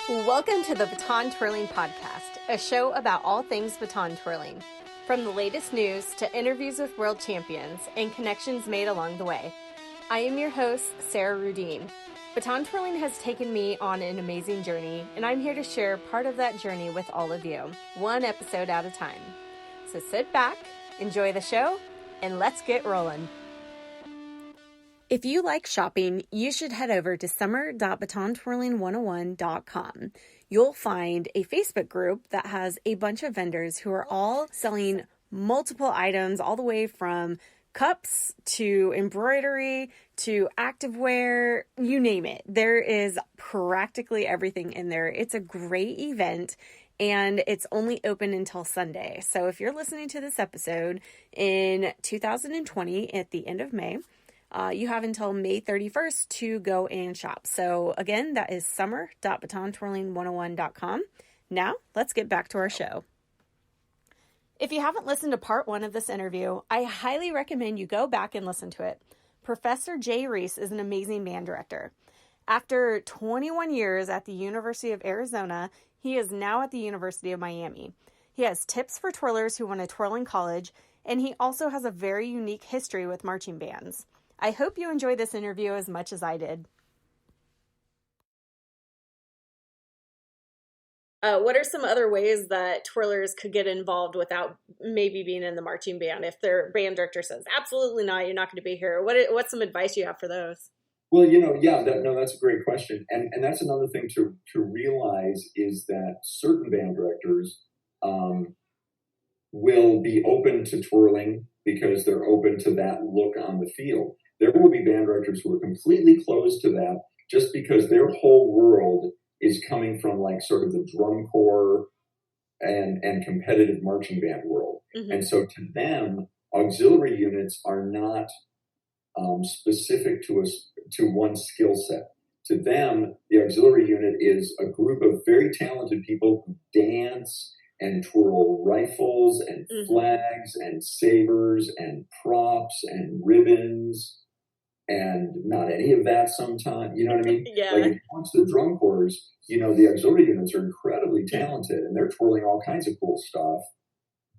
Welcome to the Baton Twirling Podcast, a show about all things baton twirling. From the latest news to interviews with world champions and connections made along the way. I am your host, Sarah Rudine. Baton twirling has taken me on an amazing journey, and I'm here to share part of that journey with all of you, one episode at a time. So sit back, enjoy the show, and let's get rolling. If you like shopping, you should head over to summer.batontwirling101.com. You'll find a Facebook group that has a bunch of vendors who are all selling multiple items, all the way from cups to embroidery to activewear, you name it. There is practically everything in there. It's a great event. And it's only open until Sunday. So if you're listening to this episode in 2020 at the end of May, you have until May 31st to go and shop. So again, that is summer.batontwirling101.com. Now, let's get back to our show. If you haven't listened to part one of this interview, I highly recommend you go back and listen to it. Professor Rees is an amazing band director. After 21 years at the University of Arizona, he is now at the University of Miami. He has tips for twirlers who want to twirl in college, and he also has a very unique history with marching bands. I hope you enjoyed this interview as much as I did. What are some other ways that twirlers could get involved without maybe being in the marching band? If their band director says, absolutely not, you're not going to be here. What's some advice you have for those? Well, that's a great question. And that's another thing to realize is that certain band directors will be open to twirling because they're open to that look on the field. There will be band directors who are completely closed to that just because their whole world is coming from like sort of the drum corps and competitive marching band world. Mm-hmm. And so to them, auxiliary units are not specific to one skill set. To them, the auxiliary unit is a group of very talented people who dance and twirl rifles and flags and sabers and props and ribbons and not any of that sometimes. You know what I mean? Yeah. Like if you watch the drum corps, the auxiliary units are incredibly talented and they're twirling all kinds of cool stuff,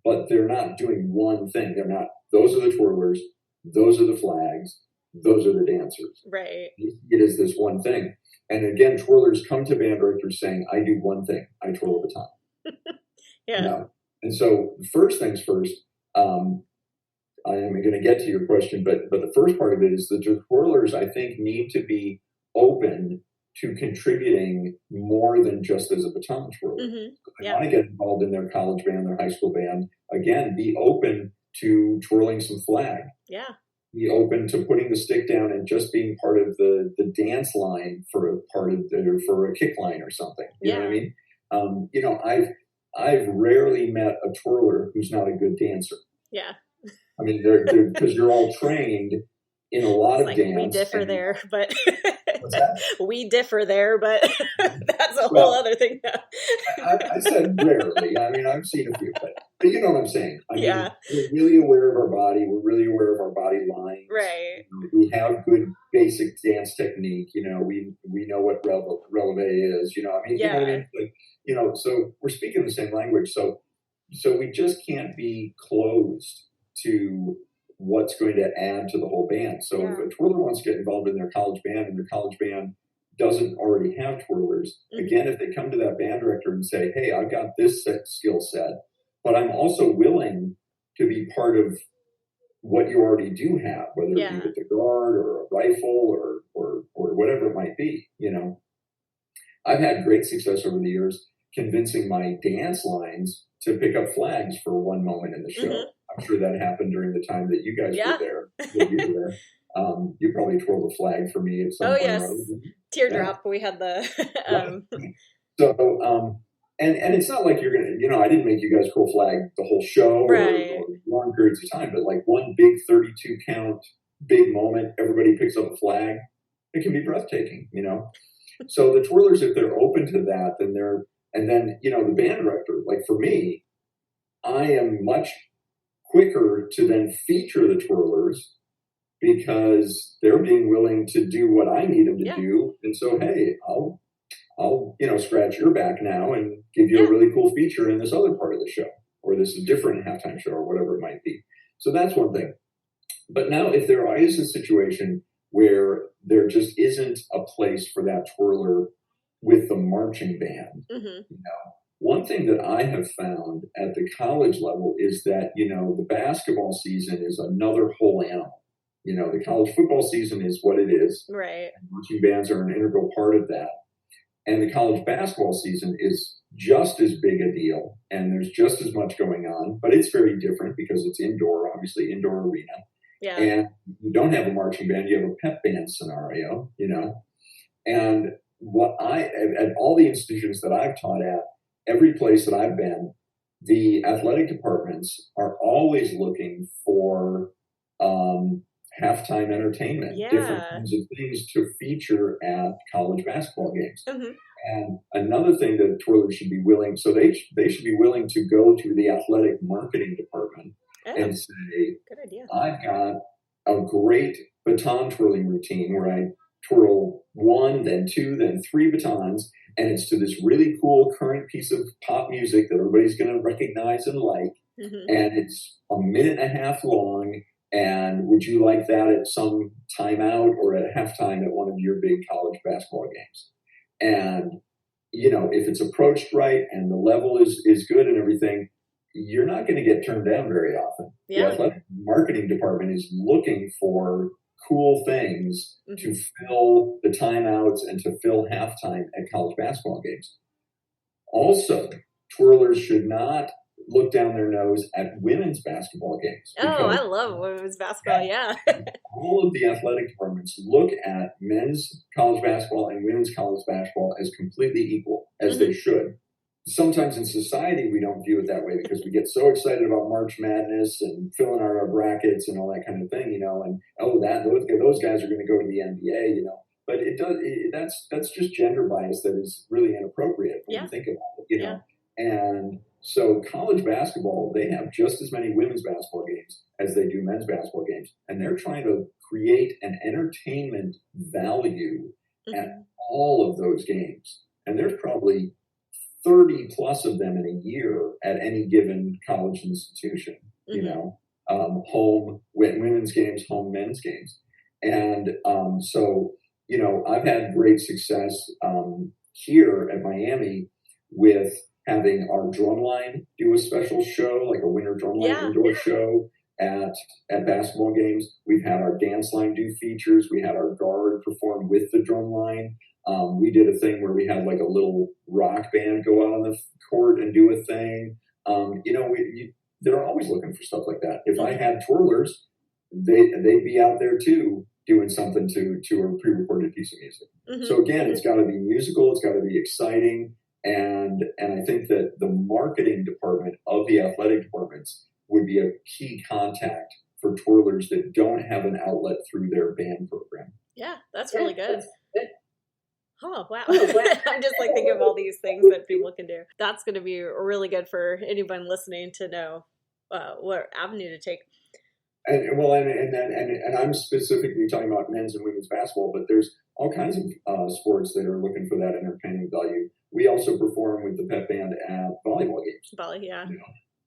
but they're not doing one thing. They're not, those are the twirlers, those are the flags, those are the dancers. Right. It is this one thing. And again, twirlers come to band directors saying, I do one thing, I twirl a baton. Yeah. And so first things first, I am going to get to your question, but the first part of it is that the twirlers, I think, need to be open to contributing more than just as a baton twirler. Mm-hmm. If they want to get involved in their college band, their high school band, again, be open to twirling some flag. Yeah. Be open to putting the stick down and just being part of the dance line for a kick line or something. You know what I mean? I've rarely met a twirler who's not a good dancer. Yeah. I mean, they're because you're all trained in a lot of dance. We differ there, but we differ there, but that's a whole other thing. I said rarely. I mean, I've seen a few, but you know what I'm saying. I mean, we're really aware of our body. We're really aware of our body lines. Right. We have good basic dance technique. We know what releve is. You know what I mean? So we're speaking the same language. So we just can't be closed to what's going to add to the whole band. So if a twirler wants to get involved in their college band and their college band doesn't already have twirlers, again, if they come to that band director and say, hey, I've got this skill set, but I'm also willing to be part of what you already do have, whether it be with the guard or a rifle or whatever it might be, I've had great success over the years convincing my dance lines to pick up flags for one moment in the show. Mm-hmm. I'm sure that happened during the time that you guys were there. You probably twirled a flag for me at some point. Oh, yes. Teardrop. Yeah. We had the... So, and it's not like you're going to, I didn't make you guys twirl flag the whole show or long periods of time, but like one big 32 count, big moment, everybody picks up a flag. It can be breathtaking, So the twirlers, if they're open to that, then the band director, like for me, I am much quicker to then feature the twirlers because they're being willing to do what I need them to do. And so, hey, I'll, scratch your back now and give you a really cool feature in this other part of the show, or this different halftime show, or whatever it might be. So that's one thing. But now if there is a situation where there just isn't a place for that twirler with the marching band, one thing that I have found at the college level is that, the basketball season is another whole animal. The college football season is what it is. Right. And marching bands are an integral part of that. And the college basketball season is just as big a deal, and there's just as much going on, but it's very different because it's indoor, obviously indoor arena. Yeah. And you don't have a marching band, you have a pep band scenario, And at all the institutions that I've taught at, every place that I've been, the athletic departments are always looking for halftime entertainment, different kinds of things to feature at college basketball games. And another thing that Twirlers should be willing, so they should be willing to go to the athletic marketing department and say, good idea. I've got a great baton twirling routine where I twirl 1, then 2, then 3 batons, and it's to this really cool current piece of pop music that everybody's going to recognize and like, and it's a minute and a half long, and would you like that at some timeout or at halftime at one of your big college basketball games? And, if it's approached right and the level is good and everything, you're not going to get turned down very often. Yeah. The athletic marketing department is looking for cool things to fill the timeouts and to fill halftime at college basketball games. Also, twirlers should not look down their nose at women's basketball games. Oh, I love women's basketball, yeah. All of the athletic departments look at men's college basketball and women's college basketball as completely equal, as they should. Sometimes in society, we don't view it that way because we get so excited about March Madness and filling our brackets and all that kind of thing, and those guys are going to go to the NBA, But that's just gender bias that is really inappropriate when you think about it, And so college basketball, they have just as many women's basketball games as they do men's basketball games, and they're trying to create an entertainment value at all of those games. And there's probably 30 plus of them in a year at any given college institution, home women's games, home men's games. And so, I've had great success here at Miami with having our drumline do a special show, like a winter drumline indoor show at basketball games. We've had our dance line do features. We had our guard perform with the drumline. We did a thing where we had like a little rock band go out on the court and do a thing. They're always looking for stuff like that. If I had twirlers, they'd be out there too, doing something to a pre-recorded piece of music. So again, it's got to be musical. It's got to be exciting. And I think that the marketing department of the athletic departments would be a key contact for twirlers that don't have an outlet through their band program. Yeah, that's really good. Oh, wow. I'm just thinking of all these things that people can do. That's going to be really good for anyone listening to know what avenue to take. And I'm specifically talking about men's and women's basketball, but there's all kinds of sports that are looking for that entertaining value. We also perform with the pep band at volleyball games.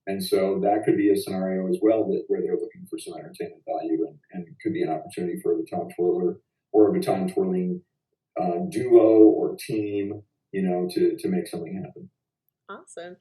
And so that could be a scenario as well where they're looking for some entertainment value, and it could be an opportunity for a baton twirler or a baton twirling duo or team, to make something happen. Awesome.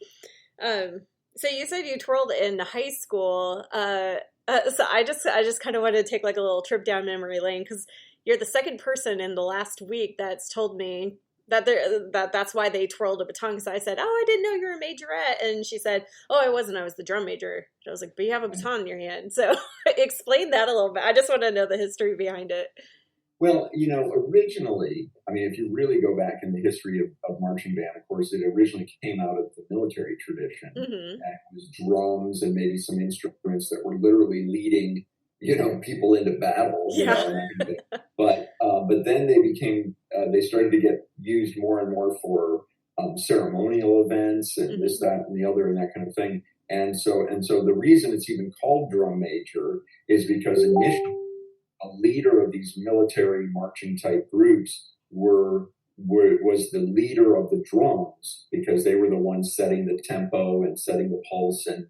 So you said you twirled in high school. So I just kind of wanted to take like a little trip down memory lane, because you're the second person in the last week that's told me that's why they twirled a baton. Because I said, oh, I didn't know you were a majorette. And she said, oh, I wasn't. I was the drum major. And I was like, but you have a baton in your hand. So explain that a little bit. I just want to know the history behind it. Well, originally, if you really go back in the history of marching band, of course, it originally came out of the military tradition. And it was drums and maybe some instruments that were literally leading, people into battle. But then they started to get used more and more for ceremonial events and this, that, and the other, and that kind of thing. And so the reason it's even called drum major is because initially, a leader of these military marching type groups were was the leader of the drums because they were the ones setting the tempo and setting the pulse and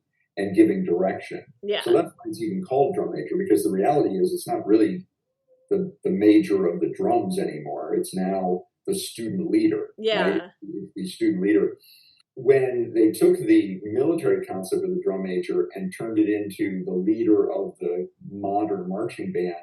giving direction. Yeah. So that's why it's even called drum major, because the reality is it's not really the major of the drums anymore. It's now the student leader. Yeah. Right? The student leader. When they took the military concept of the drum major and turned it into the leader of the modern marching band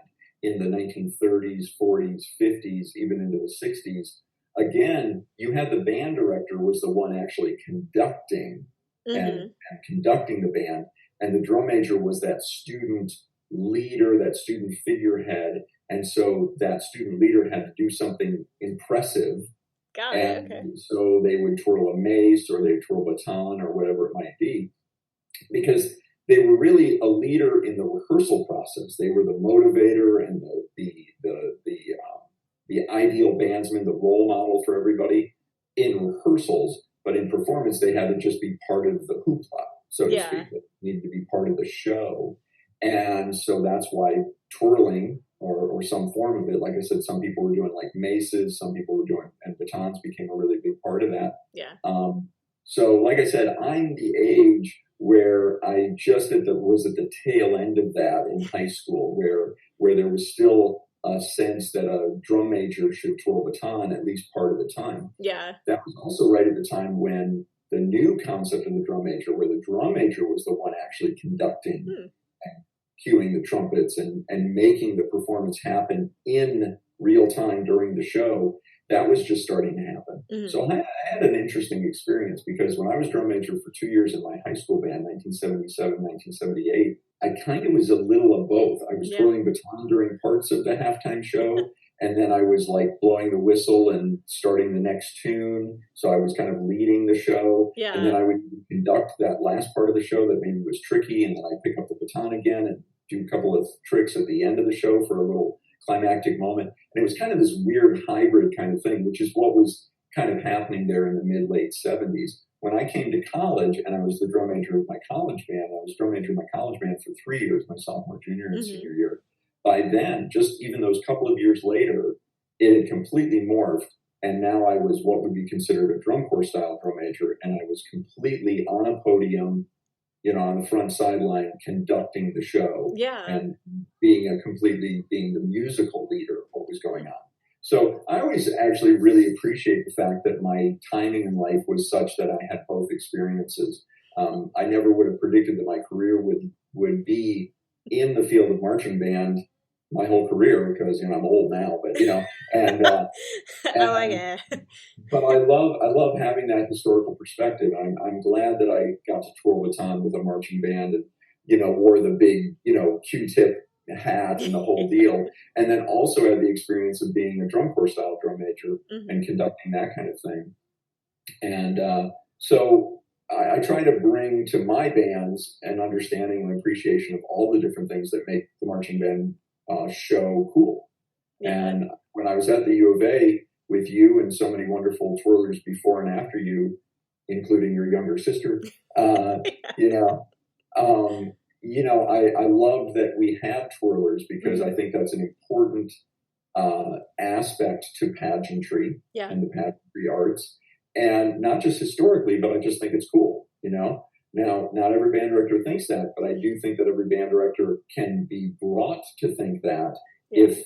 in the 1930s, 40s, 50s, even into the 60s, again, you had the band director was the one actually conducting and conducting the band. And the drum major was that student leader, that student figurehead. And so that student leader had to do something impressive. Got it. Okay. So they would twirl a mace or they'd twirl a baton or whatever it might be, because they were really a leader in the rehearsal process. They were the motivator and the ideal bandsman, the role model for everybody in rehearsals. But in performance, they had to just be part of the hoopla, so to speak. They needed to be part of the show. And so that's why twirling or some form of it, like I said, some people were doing like maces, some people were doing, and batons became a really big part of that. Yeah. So like I said, I'm the age where I just was at the tail end of that in high school, where there was still a sense that a drum major should twirl baton at least part of the time. Yeah. That was also right at the time when the new concept of the drum major, where the drum major was the one actually conducting and cueing the trumpets and making the performance happen in real time during the show, that was just starting to happen. So I had an interesting experience, because when I was drum major for 2 years in my high school band, 1977, 1978, I kind of was a little of both. I was twirling baton during parts of the halftime show, and then I was like blowing the whistle and starting the next tune. So I was kind of leading the show. Yeah. And then I would conduct that last part of the show that maybe was tricky, and then I'd pick up the baton again and do a couple of tricks at the end of the show for a little climactic moment. And it was kind of this weird hybrid kind of thing, which is what was kind of happening there in the mid-late 70s. When I came to college and I was the drum major of my college band, I was drum major of my college band for 3 years, my sophomore, junior, and senior year. By then, just even those couple of years later, it had completely morphed. And now I was what would be considered a drum corps style drum major. And I was completely on a podium, on the front sideline conducting the show. Yeah. And being the musical leader of what was going on. So I always actually really appreciate the fact that my timing in life was such that I had both experiences. I never would have predicted that my career would be in the field of marching band my whole career, because I'm old now, but and I like it. But I love having that historical perspective. I'm glad that I got to twirl baton with a marching band and wore the big Q-tip hat and the whole deal, and then also had the experience of being a drum corps style drum major and conducting that kind of thing. And so I try to bring to my bands an understanding and appreciation of all the different things that make the marching band show cool. And when I was at the U of A with you and so many wonderful twirlers before and after you, including your younger sister, I love that we have twirlers, because I think that's an important aspect to pageantry and the pageantry arts, and not just historically, but I just think it's cool. Now, not every band director thinks that, but I do think that every band director can be brought to think that if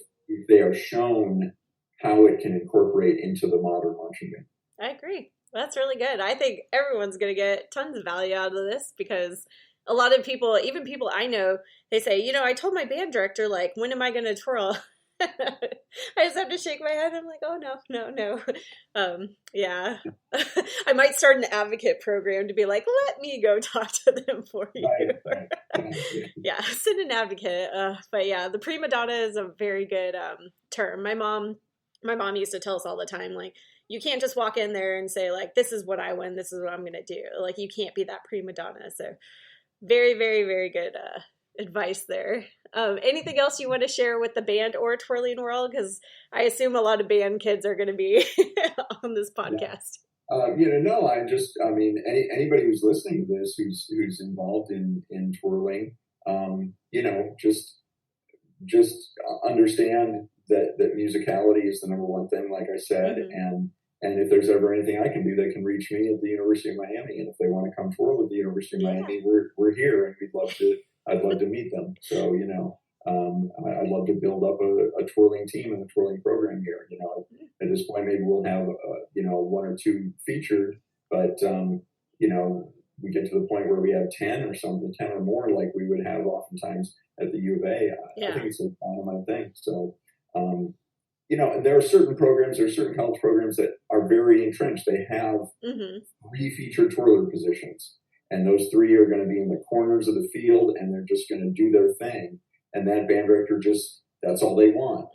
they are shown how it can incorporate into the modern marching band. I agree. That's really good. I think everyone's going to get tons of value out of this, because a lot of people, even people I know, they say, I told my band director, like, when am I going to twirl? I just have to shake my head. I'm like, oh, no. Yeah. I might start an advocate program to be like, let me go talk to them for you. Right. Yeah, send an advocate. But yeah, the prima donna is a very good term. My mom used to tell us all the time, like, you can't just walk in there and say, like, this is what I win, this is what I'm going to do. Like, you can't be that prima donna. So very, very, very good advice there. Anything else you want to share with the band or twirling world? Because I assume a lot of band kids are going to be on this podcast. Anybody who's listening to this, who's involved in twirling, just understand that musicality is the number one thing, like I said, and if there's ever anything I can do, they can reach me at the University of Miami. And if they want to come twirl at the University of Miami, we're here, and I'd love to meet them. So, I'd love to build up a twirling team and a twirling program here. At this point, maybe we'll have, one or two featured, but, we get to the point where we have 10 or something, 10 or more, like we would have oftentimes at the U of A. I think it's a dynamite thing. So, there are certain college programs that are very entrenched. They have 3 featured twirler positions, and those 3 are going to be in the corners of the field, and they're just going to do their thing. And that band director that's all they want,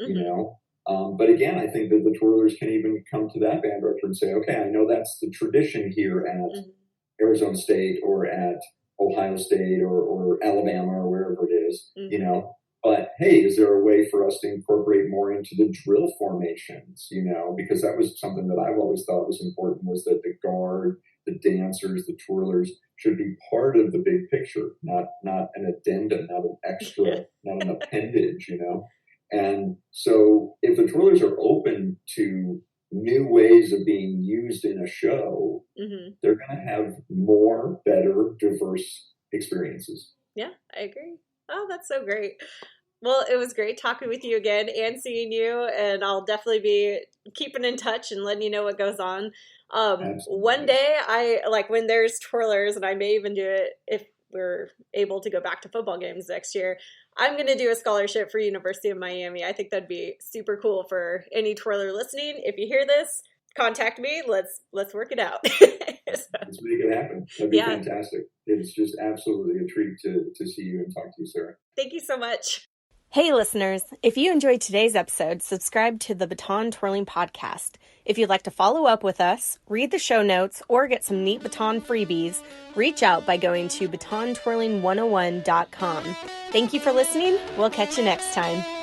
But again, I think that the twirlers can even come to that band director and say, okay, I know that's the tradition here at Arizona State or at Ohio State or Alabama or wherever it is, But hey, is there a way for us to incorporate more into the drill formations, because that was something that I've always thought was important, was that the guard, the dancers, the twirlers should be part of the big picture, not an addendum, not an extra, not an appendage, And so if the twirlers are open to new ways of being used in a show, they're going to have more, better, diverse experiences. Yeah, I agree. Oh, that's so great. Well, it was great talking with you again and seeing you, and I'll definitely be keeping in touch and letting you know what goes on. One day, when there's twirlers, and I may even do it if we're able to go back to football games next year, I'm going to do a scholarship for University of Miami. I think that'd be super cool for any twirler listening. If you hear this, contact me. Let's work it out. Let's make it happen. That'd be fantastic. It's just absolutely a treat to see you and talk to you, Sarah. Thank you so much. Hey listeners, if you enjoyed today's episode, subscribe to the Baton Twirling Podcast. If you'd like to follow up with us, read the show notes, or get some neat baton freebies, reach out by going to batontwirling101.com. Thank you for listening. We'll catch you next time.